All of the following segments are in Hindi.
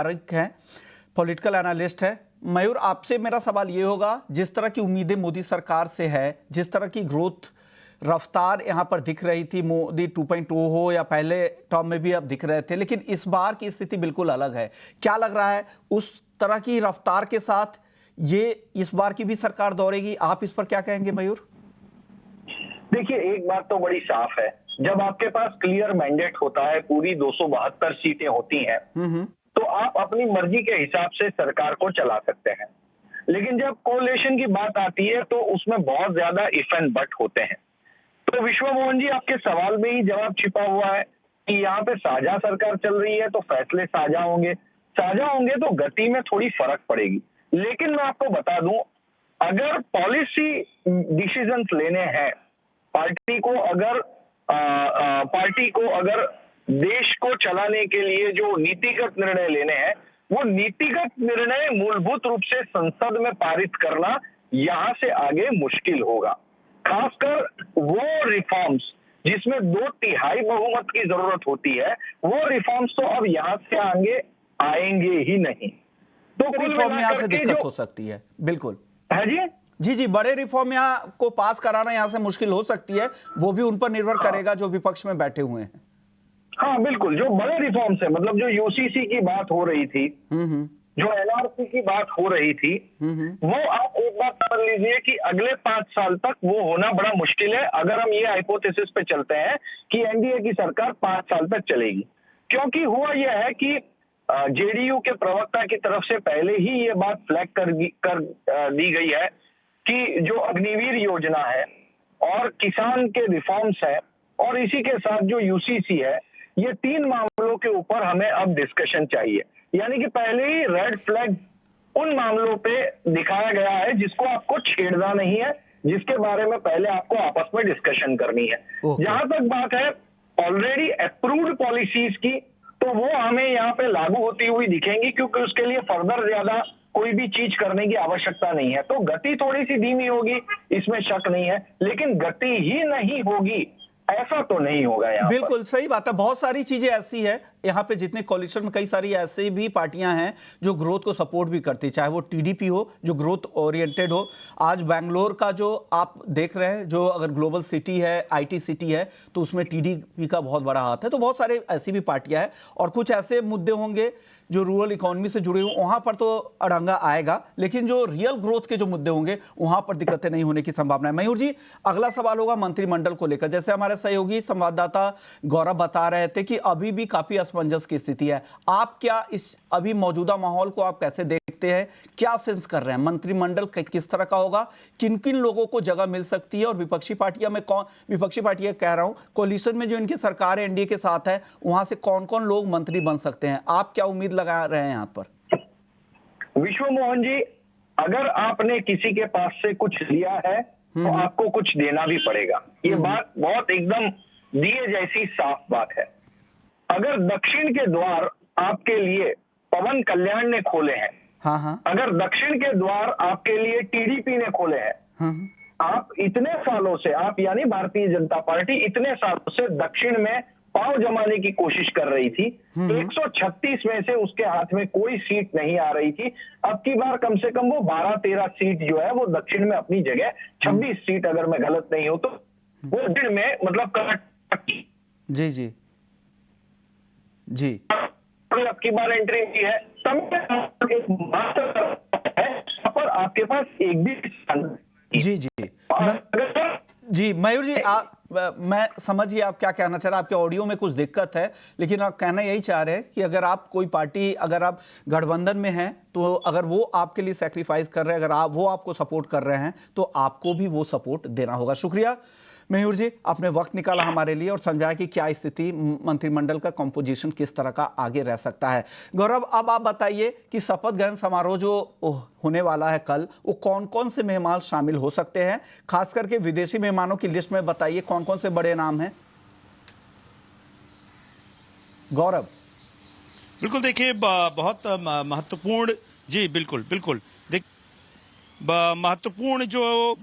पारिक हैं, पॉलिटिकल एनालिस्ट है। मयूर, आपसे मेरा सवाल ये होगा, जिस तरह की उम्मीदें मोदी सरकार से है, जिस तरह की ग्रोथ रफ्तार यहाँ पर दिख रही थी, मोदी 2.0 हो या पहले टर्म में भी अब दिख रहे थे, लेकिन इस बार की स्थिति बिल्कुल अलग है। क्या लग रहा है उस तरह की रफ्तार के साथ ये इस बार की भी सरकार दौड़ेगी? आप इस पर क्या कहेंगे मयूर? देखिए, एक बात तो बड़ी साफ है, जब आपके पास क्लियर मैंडेट होता है, पूरी 272 सीटें होती हैं, तो आप अपनी मर्जी के हिसाब से सरकार को चला सकते हैं। लेकिन जब कोalition की बात आती है तो उसमें बहुत ज्यादा इफ एंड बट होते हैं। तो विश्व मोहन जी, आपके सवाल में ही जवाब छिपा हुआ है कि यहाँ पे साझा सरकार चल रही है तो फैसले साझा होंगे तो गति में थोड़ी फर्क पड़ेगी। लेकिन मैं आपको बता दूं, अगर पॉलिसी डिसीजंस लेने हैं, पार्टी को अगर देश को चलाने के लिए जो नीतिगत निर्णय लेने हैं, वो नीतिगत निर्णय मूलभूत रूप से संसद में पारित करना यहां से आगे मुश्किल होगा। खासकर वो रिफॉर्म्स जिसमें 2/3 बहुमत की जरूरत होती है, वो रिफॉर्म्स तो अब यहां से आगे आएंगे ही नहीं। तो रिफॉर्म यहाँ से दिक्कत हो सकती है। बिल्कुल है जी जी, बड़े रिफॉर्म यहाँ को पास कराना यहाँ से मुश्किल हो सकती है, वो भी उन पर निर्भर करेगा जो विपक्ष में बैठे हुए हैं। हाँ बिल्कुल, जो बड़े रिफॉर्म्स है, मतलब जो यूसीसी की बात हो रही थी, जो एनआरसी की बात हो रही थी, वो आप एक बात समझ लीजिए कि अगले 5 साल तक वो होना बड़ा मुश्किल है, अगर हम ये हाइपोथेसिस पे चलते हैं कि एनडीए की सरकार 5 साल तक चलेगी। क्योंकि हुआ यह है कि जेडीयू के प्रवक्ता की तरफ से पहले ही ये बात फ्लैग कर दी गई है कि जो अग्निवीर योजना है और किसान के रिफॉर्म्स है और इसी के साथ जो यूसीसी है, ये 3 मामलों के ऊपर हमें अब डिस्कशन चाहिए। यानी कि पहले ही रेड फ्लैग उन मामलों पे दिखाया गया है जिसको आपको छेड़ना नहीं है, जिसके बारे में पहले आपको आपस में डिस्कशन करनी है। जहां तक बात है ऑलरेडी अप्रूव्ड पॉलिसीज की, तो वो हमें यहाँ पे लागू होती हुई दिखेंगी, क्योंकि उसके लिए फर्दर ज्यादा कोई भी चीज करने की आवश्यकता नहीं है। तो गति थोड़ी सी धीमी होगी, इसमें शक नहीं है, लेकिन गति ही नहीं होगी ऐसा तो नहीं होगा। यहाँ बिल्कुल सही बात है। बहुत सारी चीजें ऐसी है यहाँ पे, जितने कोलिशन में कई सारी ऐसी भी पार्टियां हैं जो ग्रोथ को सपोर्ट भी करती, चाहे वो टीडीपी हो जो ग्रोथ ओरिएंटेड हो। आज बैंगलोर का जो आप देख रहे हैं, जो अगर ग्लोबल सिटी है, आईटी सिटी है, तो उसमें टीडीपी का बहुत बड़ा हाथ है। तो बहुत सारे ऐसी भी पार्टियां हैं, और कुछ ऐसे मुद्दे होंगे जो रूरल इकोनॉमी से जुड़े हुए, वहां पर तो अड़ंगा आएगा, लेकिन जो रियल ग्रोथ के जो मुद्दे होंगे वहां पर दिक्कतें नहीं होने की संभावना है। मयूर जी, अगला सवाल होगा मंत्रिमंडल को लेकर। जैसे हमारे सहयोगी संवाददाता गौरव बता रहे थे कि अभी भी काफी असमंजस की स्थिति है। आप क्या इस अभी मौजूदा माहौल को आप कैसे देखते हैं, क्या सेंस कर रहे हैं? मंत्रिमंडल किस तरह का होगा, किन किन लोगों को जगह मिल सकती है, और विपक्षी पार्टियां में कौन, विपक्षी पार्टियां कह रहा हूं, कोलिशन में जो इनकी सरकार है एनडीए के साथ है, वहां से कौन कौन लोग मंत्री बन सकते हैं? आप क्या उम्मीद लगा रहे हैं यहाँ पर? विश्व मोहन जी, अगर आपने किसी के पास से कुछ लिया है तो आपको कुछ देना भी पड़ेगा। ये बात बहुत एकदम दिए जैसी साफ बात है। अगर दक्षिण के द्वार आपके लिए पवन कल्याण ने खोले हैं, अगर दक्षिण के द्वार आपके लिए टीडीपी ने खोले हैं, आप इतने सालों से, आप यानी भारतीय जनता पार्टी इतने सालों से दक्षिण में पांव जमाने की कोशिश कर रही थी, 136 में से उसके हाथ में कोई सीट नहीं आ रही थी। अब की बार कम से कम वो 12-13 सीट जो है वो दक्षिण में अपनी जगह, 26 सीट अगर मैं गलत नहीं हूं तो वो दक्षिण में, मतलब जी जी जी, अब की बार एंट्री की है, पर आपके पास एक भी जी जी मयूर जी, मैं समझिए आप क्या कहना चाह रहे हैं। आपके ऑडियो में कुछ दिक्कत है, लेकिन आप कहना यही चाह रहे हैं कि अगर आप कोई पार्टी, अगर आप गठबंधन में हैं, तो अगर वो आपके लिए सैक्रिफाइस कर रहे हैं, अगर वो आपको सपोर्ट कर रहे हैं, तो आपको भी वो सपोर्ट देना होगा। शुक्रिया मयूर जी, आपने वक्त निकाला हमारे लिए और समझाया कि क्या स्थिति, मंत्रिमंडल का कंपोजिशन किस तरह का आगे रह सकता है। गौरव, अब आप बताइए कि शपथ ग्रहण समारोह जो होने वाला है कल, वो कौन कौन से मेहमान शामिल हो सकते हैं? खास करके विदेशी मेहमानों की लिस्ट में बताइए कौन कौन से बड़े नाम हैं। गौरव। बिल्कुल, देखिए बहुत महत्वपूर्ण, जी बिल्कुल बिल्कुल, महत्वपूर्ण जो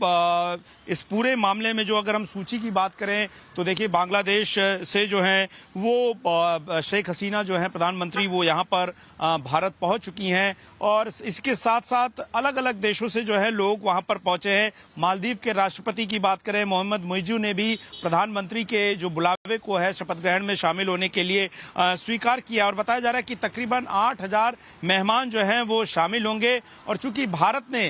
इस पूरे मामले में जो अगर हम सूची की बात करें तो देखिए बांग्लादेश से जो है वो शेख हसीना जो है प्रधानमंत्री वो यहाँ पर भारत पहुंच चुकी हैं और इसके साथ साथ अलग अलग देशों से जो है लोग वहां पर पहुंचे हैं। मालदीव के राष्ट्रपति की बात करें मोहम्मद मुइज़्ज़ू ने भी प्रधानमंत्री के जो बुलावे को है शपथ ग्रहण में शामिल होने के लिए स्वीकार किया और बताया जा रहा है कि तकरीबन 8,000 मेहमान जो हैं वो शामिल होंगे। और चूंकि भारत ने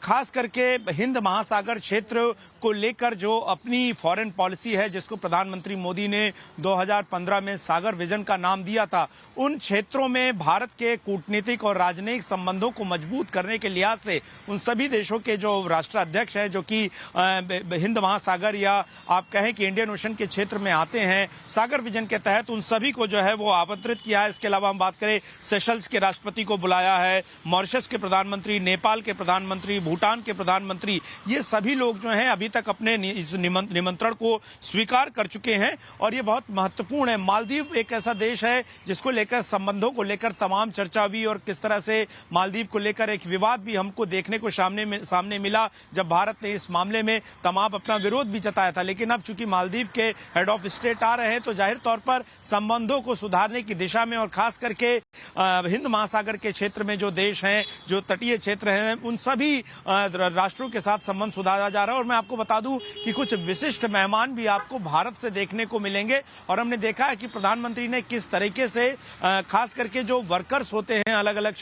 खास करके हिंद महासागर क्षेत्र को लेकर जो अपनी फॉरेन पॉलिसी है जिसको प्रधानमंत्री मोदी ने 2015 में सागर विजन का नाम दिया था, उन क्षेत्रों में भारत के कूटनीतिक और राजनयिक संबंधों को मजबूत करने के लिहाज से उन सभी देशों के जो राष्ट्राध्यक्ष हैं जो कि हिंद महासागर या आप कहें कि इंडियन ओशन के क्षेत्र में आते हैं सागर विजन के तहत, उन सभी को जो है वो आमंत्रित किया है। इसके अलावा हम बात करें सेशल्स के राष्ट्रपति को बुलाया है, मॉरिशस के प्रधानमंत्री, नेपाल के प्रधानमंत्री, भूटान के प्रधानमंत्री, ये सभी लोग जो हैं अभी तक अपने इस निमंत्रण को स्वीकार कर चुके हैं और ये बहुत महत्वपूर्ण है। मालदीव एक ऐसा देश है जिसको लेकर संबंधों को लेकर तमाम चर्चा हुई और किस तरह से मालदीव को लेकर एक विवाद भी हमको देखने को सामने मिला जब भारत ने इस मामले में तमाम अपना विरोध भी जताया था। लेकिन अब चूंकि मालदीव के हेड ऑफ स्टेट आ रहे हैं तो जाहिर तौर पर संबंधों को सुधारने की दिशा में और खास करके हिंद महासागर के क्षेत्र में जो देश हैं, जो तटीय क्षेत्र हैं, उन सभी राष्ट्रों के साथ संबंध सुधारा जा रहा है। और मैं आपको बता दूं कि कुछ विशिष्ट मेहमान भी आपको भारत से देखने को मिलेंगे और हमने देखा है कि प्रधानमंत्री ने किस तरीके से खास करके जो वर्कर्स होते हैं अलग अलग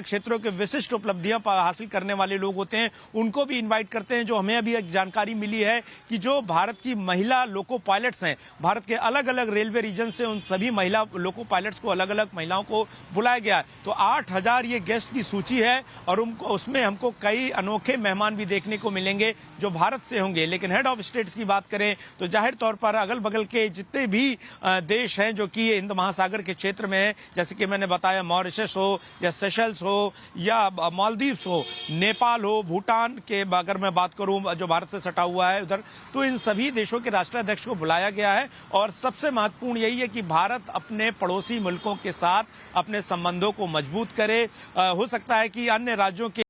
क्षेत्रों के विशिष्ट उपलब्धियां हासिल करने वाले लोग होते हैं उनको भी इनवाइट करते हैं। जो हमें अभी एक जानकारी मिली है कि जो भारत की महिला लोको पायलट्स हैं, भारत के अलग अलग रेलवे रीजन से उन सभी महिला लोको पायलट्स को अलग अलग महिलाओं को बुलाया गया है। तो 8,000 ये गेस्ट की सूची है और उसमें हमको कई अनोखे मेहमान भी देखने को मिलेंगे जो भारत से होंगे। लेकिन हेड ऑफ स्टेट्स की बात करें तो जाहिर तौर पर अगल बगल के जितने भी देश हैं जो कि हिंद महासागर के क्षेत्र में है, जैसे कि मैंने बताया मॉरिशस हो या सेशल्स हो या मालदीव्स हो, नेपाल हो, भूटान के अगर मैं बात करूं जो भारत से सटा हुआ है उधर, तो इन सभी देशों के राष्ट्राध्यक्ष को बुलाया गया है। और सबसे महत्वपूर्ण यही है कि भारत अपने पड़ोसी मुल्कों के साथ अपने संबंधों को मजबूत करे। हो सकता है कि अन्य राज्यों के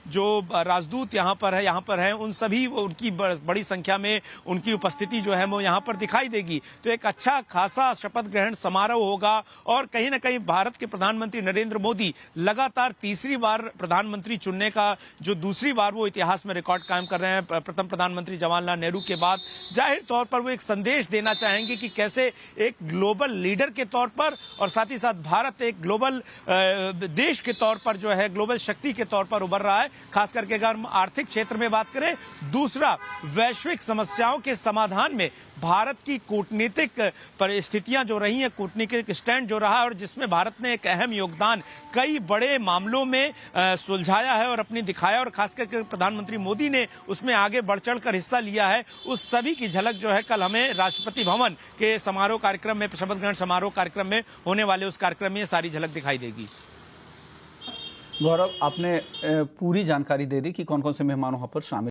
जो राजदूत यहाँ पर हैं उन सभी उनकी बड़ी संख्या में उनकी उपस्थिति जो है वो यहाँ पर दिखाई देगी। तो एक अच्छा खासा शपथ ग्रहण समारोह होगा और कहीं ना कहीं भारत के प्रधानमंत्री नरेंद्र मोदी लगातार तीसरी बार प्रधानमंत्री चुनने का जो दूसरी बार वो इतिहास में रिकॉर्ड कायम कर रहे हैं प्रथम प्रधानमंत्री जवाहरलाल नेहरू के बाद। जाहिर तौर पर वो एक संदेश देना चाहेंगे कि कैसे एक ग्लोबल लीडर के तौर पर और साथ ही साथ भारत एक ग्लोबल देश के तौर पर जो है ग्लोबल शक्ति के तौर पर उभर रहा है। खास करके अगर हम आर्थिक क्षेत्र में बात करें, दूसरा वैश्विक समस्याओं के समाधान में भारत की कूटनीतिक परिस्थितियां जो रही हैं, कूटनीतिक स्टैंड जो रहा है और जिसमें भारत ने एक अहम योगदान कई बड़े मामलों में सुलझाया है और अपनी दिखाया और खास करके प्रधानमंत्री मोदी ने उसमें आगे बढ़ चढ़कर हिस्सा लिया है, उस सभी की झलक जो है कल हमें राष्ट्रपति भवन के समारोह कार्यक्रम में, शपथ ग्रहण समारोह कार्यक्रम में होने वाले उस कार्यक्रम में सारी झलक दिखाई देगी। गौरव, आपने पूरी जानकारी दे दी कि कौन कौन से मेहमान वहां पर शामिल